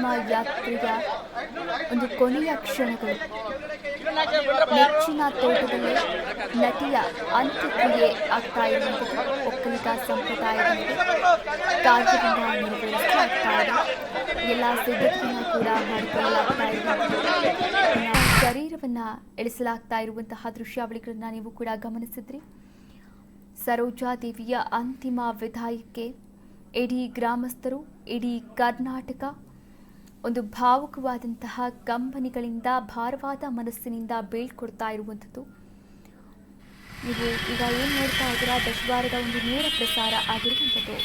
ಅಂತಿಮ ಯಾತ್ರೆಯ ಒಂದು ಕೊನೆಯ ಕ್ಷಣಗಳು. ನೆಚ್ಚಿನ ತೋಟದಲ್ಲಿ ನಟಿಯ ಅಂತ್ಯಕ್ರಿಯೆ ಆಗ್ತಾ ಇರುವಂಥದ್ದು. ಒಕ್ಕಲಿಗ ಸಂಪ್ರದಾಯದಂತೆ ಕಾರ್ಯದಿಂದ ನೆರವೇರಿಸಲಾಗ್ತಾ ಇದೆ. ಎಲ್ಲ ಸಿದ್ಧತೆಯನ್ನು ಕೂಡ ಮಾಡಿಕೊಳ್ಳಲಾಗ್ತಾ ಇರುವಂಥದ್ದು. ಶರೀರವನ್ನ ಇಳಿಸಲಾಗ್ತಾ ಇರುವಂತಹ ದೃಶ್ಯಾವಳಿಗಳನ್ನ ನೀವು ಕೂಡ ಗಮನಿಸಿದ್ರಿ. ಸರೋಜಾದೇವಿಯ ಅಂತಿಮ ವಿದಾಯಕ್ಕೆ ಇಡೀ ಗ್ರಾಮಸ್ಥರು, ಇಡೀ ಕರ್ನಾಟಕ ಒಂದು ಭಾವುಕವಾದಂತಹ ಕಂಬನಿಗಳಿಂದ, ಭಾರವಾದ ಮನಸ್ಸಿನಿಂದ ಬೀಳ್ಕೊಡ್ತಾ ಇರುವಂಥದ್ದು. ನೀವು ಈಗ ಏನು ನೋಡ್ತಾ ಇದ್ದೀರಾ, ದಶವಾರದ ಒಂದು ನೇರ ಪ್ರಸಾರ ಆಗಿರುವಂಥದ್ದು.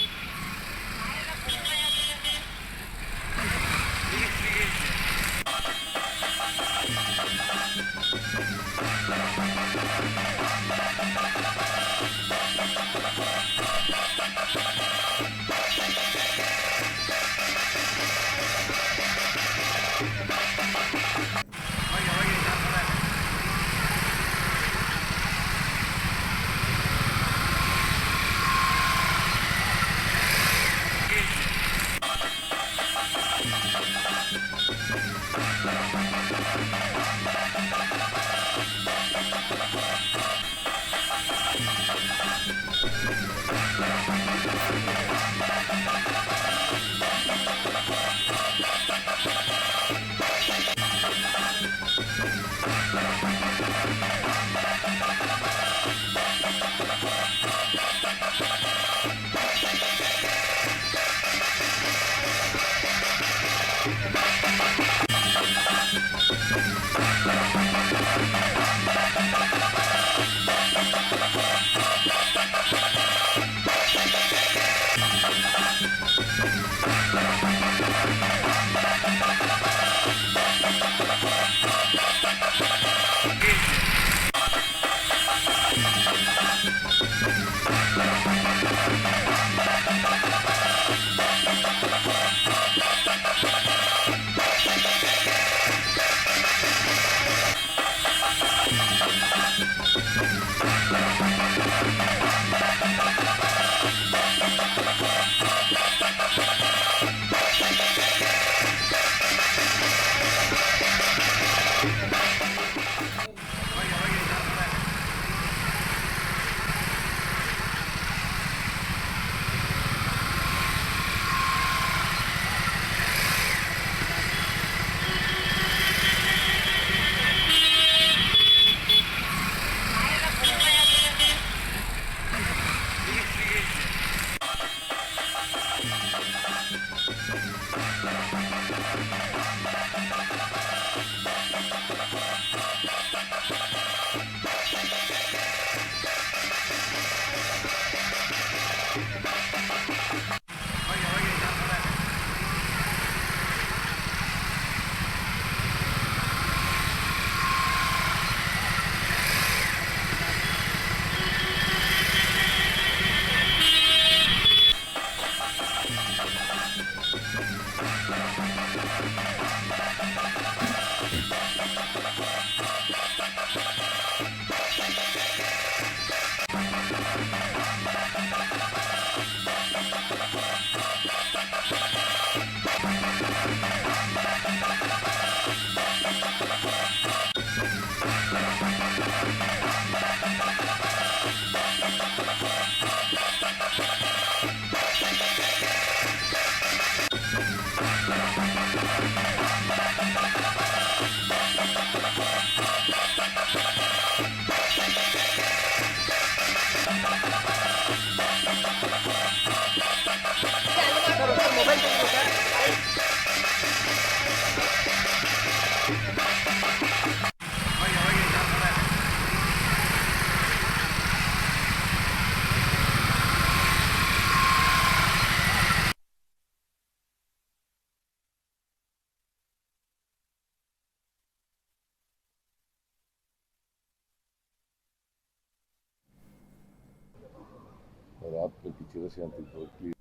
और आपकी चिरशांति प्लीज।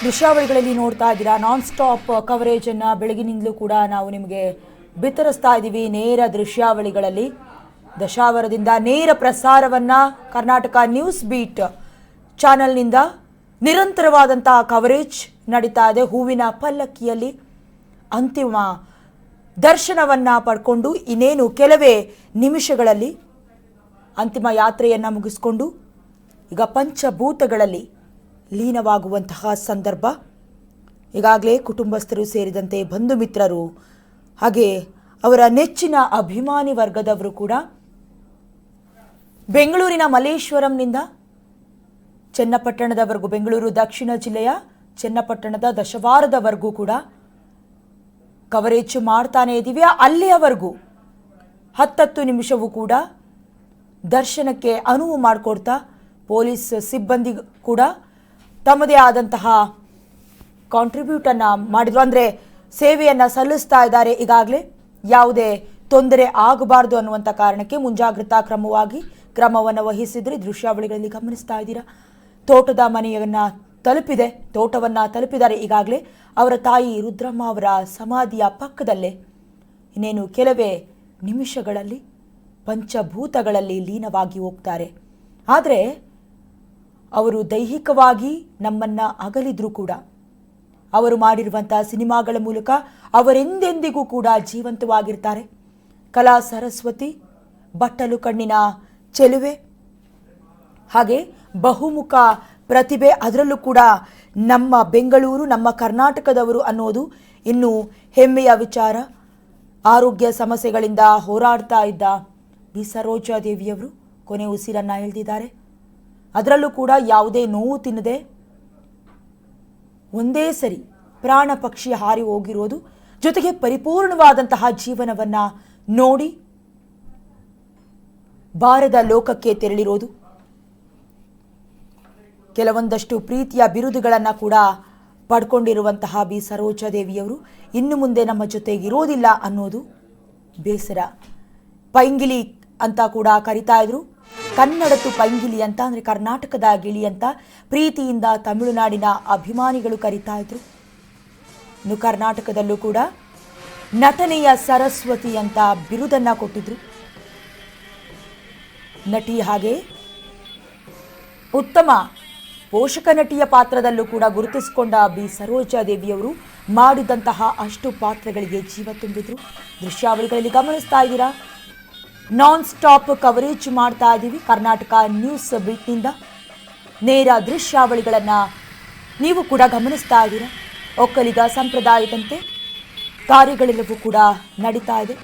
ದೃಶ್ಯಾವಳಿಗಳಲ್ಲಿ ನೋಡ್ತಾ ಇದ್ದೀರಾ ನಾನ್ ಸ್ಟಾಪ್ ಕವರೇಜನ್ನು ಬೆಳಗಿನಿಂದಲೂ ಕೂಡ ನಾವು ನಿಮಗೆ ಬಿತ್ತರಿಸ್ತಾ ಇದ್ದೀವಿ. ನೇರ ದೃಶ್ಯಾವಳಿಗಳಲ್ಲಿ ದಶಾವರದಿಂದ ನೇರ ಪ್ರಸಾರವನ್ನು ಕರ್ನಾಟಕ ನ್ಯೂಸ್ ಬೀಟ್ ಚಾನೆಲ್ನಿಂದ ನಿರಂತರವಾದಂತಹ ಕವರೇಜ್ ನಡೀತಾ ಇದೆ. ಹೂವಿನ ಪಲ್ಲಕ್ಕಿಯಲ್ಲಿ ಅಂತಿಮ ದರ್ಶನವನ್ನು ಪಡ್ಕೊಂಡು ಇನ್ನೇನು ಕೆಲವೇ ನಿಮಿಷಗಳಲ್ಲಿ ಅಂತಿಮ ಯಾತ್ರೆಯನ್ನು ಮುಗಿಸ್ಕೊಂಡು ಈಗ ಪಂಚಭೂತಗಳಲ್ಲಿ ಲೀನವಾಗುವಂತಹ ಸಂದರ್ಭ. ಈಗಾಗಲೇ ಕುಟುಂಬಸ್ಥರು ಸೇರಿದಂತೆ ಬಂಧು ಮಿತ್ರರು ಹಾಗೆ ಅವರ ನೆಚ್ಚಿನ ಅಭಿಮಾನಿ ವರ್ಗದವರು ಕೂಡ ಬೆಂಗಳೂರಿನ ಮಲ್ಲೇಶ್ವರಂನಿಂದ ಚನ್ನಪಟ್ಟಣದವರೆಗೂ, ಬೆಂಗಳೂರು ದಕ್ಷಿಣ ಜಿಲ್ಲೆಯ ಚನ್ನಪಟ್ಟಣದ ದಶವಾರದವರೆಗೂ ಕೂಡ ಕವರೇಜ್ ಮಾಡ್ತಾನೆ ಇದ್ದೀವಿ. ಅಲ್ಲಿಯವರೆಗೂ 10 ನಿಮಿಷವೂ ಕೂಡ ದರ್ಶನಕ್ಕೆ ಅನುವು ಮಾಡಿಕೊಡ್ತಾ ಪೊಲೀಸ್ ಸಿಬ್ಬಂದಿ ಕೂಡ ತಮ್ಮದೇ ಆದಂತಹ ಕಾಂಟ್ರಿಬ್ಯೂಟನ್ನು ಮಾಡಿದ್ರು, ಅಂದರೆ ಸೇವೆಯನ್ನು ಸಲ್ಲಿಸ್ತಾ ಇದ್ದಾರೆ. ಈಗಾಗಲೇ ಯಾವುದೇ ತೊಂದರೆ ಆಗಬಾರ್ದು ಅನ್ನುವಂಥ ಕಾರಣಕ್ಕೆ ಮುಂಜಾಗ್ರತಾ ಕ್ರಮವನ್ನು ವಹಿಸಿದ್ರೆ ದೃಶ್ಯಾವಳಿಗಳಲ್ಲಿ ಗಮನಿಸ್ತಾ ಇದ್ದೀರಾ. ತೋಟದ ಮನೆಯನ್ನು ತಲುಪಿದ್ದಾರೆ ಈಗಾಗಲೇ. ಅವರ ತಾಯಿ ರುದ್ರಮ್ಮ ಅವರ ಸಮಾಧಿಯ ಪಕ್ಕದಲ್ಲೇ ಇನ್ನೇನು ಕೆಲವೇ ನಿಮಿಷಗಳಲ್ಲಿ ಪಂಚಭೂತಗಳಲ್ಲಿ ಲೀನವಾಗಿ ಹೋಗ್ತಾರೆ. ಆದರೆ ಅವರು ದೈಹಿಕವಾಗಿ ನಮ್ಮನ್ನು ಅಗಲಿದ್ರೂ ಕೂಡ ಅವರು ಮಾಡಿರುವಂಥ ಸಿನಿಮಾಗಳ ಮೂಲಕ ಅವರೆಂದೆಂದಿಗೂ ಕೂಡ ಜೀವಂತವಾಗಿರ್ತಾರೆ. ಕಲಾ ಸರಸ್ವತಿ, ಬಟ್ಟಲು ಕಣ್ಣಿನ ಚೆಲುವೆ, ಹಾಗೆ ಬಹುಮುಖ ಪ್ರತಿಭೆ, ಅದರಲ್ಲೂ ಕೂಡ ನಮ್ಮ ಬೆಂಗಳೂರು, ನಮ್ಮ ಕರ್ನಾಟಕದವರು ಅನ್ನೋದು ಇನ್ನೂ ಹೆಮ್ಮೆಯ ವಿಚಾರ. ಆರೋಗ್ಯ ಸಮಸ್ಯೆಗಳಿಂದ ಹೋರಾಡ್ತಾ ಇದ್ದ ಬಿ ಸರೋಜಾದೇವಿಯವರು ಕೊನೆ ಉಸಿರನ್ನು ಎಳೆದಿದ್ದಾರೆ. ಅದರಲ್ಲೂ ಕೂಡ ಯಾವುದೇ ನೋವು ತಿನ್ನದೆ ಒಂದೇ ಸರಿ ಪ್ರಾಣ ಪಕ್ಷಿ ಹಾರಿ ಹೋಗಿರೋದು, ಜೊತೆಗೆ ಪರಿಪೂರ್ಣವಾದಂತಹ ಜೀವನವನ್ನು ನೋಡಿ ಬಾರದ ಲೋಕಕ್ಕೆ ತೆರಳಿರೋದು, ಕೆಲವೊಂದಷ್ಟು ಪ್ರೀತಿಯ ಬಿರುದುಗಳನ್ನು ಕೂಡ ಪಡ್ಕೊಂಡಿರುವಂತಹ ಬಿ ಸರೋಜಾದೇವಿಯವರು ಇನ್ನು ಮುಂದೆ ನಮ್ಮ ಜೊತೆಗಿರೋದಿಲ್ಲ ಅನ್ನೋದು ಬೇಸರ. ಪೈಂಗಿಲಿ ಅಂತ ಕೂಡ ಕರಿತಾ ಇದ್ರು. ಕನ್ನಡತು ಪೈಂಗಿಲಿ ಅಂತ, ಅಂದರೆ ಕರ್ನಾಟಕದ ಗಿಳಿ ಅಂತ ಪ್ರೀತಿಯಿಂದ ತಮಿಳುನಾಡಿನ ಅಭಿಮಾನಿಗಳು ಕರಿತಾ ಇದ್ರು. ಇನ್ನು ಕರ್ನಾಟಕದಲ್ಲೂ ಕೂಡ ನಟನೆಯ ಸರಸ್ವತಿ ಅಂತ ಬಿರುದನ್ನು ಕೊಟ್ಟಿದ್ರು. ನಟಿ ಹಾಗೆ ಉತ್ತಮ ಪೋಷಕ ನಟಿಯ ಪಾತ್ರದಲ್ಲೂ ಕೂಡ ಗುರುತಿಸಿಕೊಂಡ ಬಿ ಸರೋಜಾದೇವಿಯವರು ಮಾಡಿದಂತಹ ಅಷ್ಟು ಪಾತ್ರಗಳಿಗೆ ಜೀವ ತುಂಬಿದ್ರು. ದೃಶ್ಯಾವಳಿಗಳಲ್ಲಿ ಗಮನಿಸ್ತಾ ಇದ್ದೀರಾ, ನಾನ್ ಸ್ಟಾಪ್ ಕವರೇಜ್ ಮಾಡ್ತಾ ಇದ್ದೀವಿ ಕರ್ನಾಟಕ ನ್ಯೂಸ್ ಬೀಟ್ನಿಂದ. ನೇರ ದೃಶ್ಯಾವಳಿಗಳನ್ನು ನೀವು ಕೂಡ ಗಮನಿಸ್ತಾ ಇದ್ದೀರಾ. ಒಕ್ಕಲಿಗ ಸಂಪ್ರದಾಯದಂತೆ ಕಾರ್ಯಗಳೆಲ್ಲವೂ ಕೂಡ ನಡೀತಾ ಇದೆ.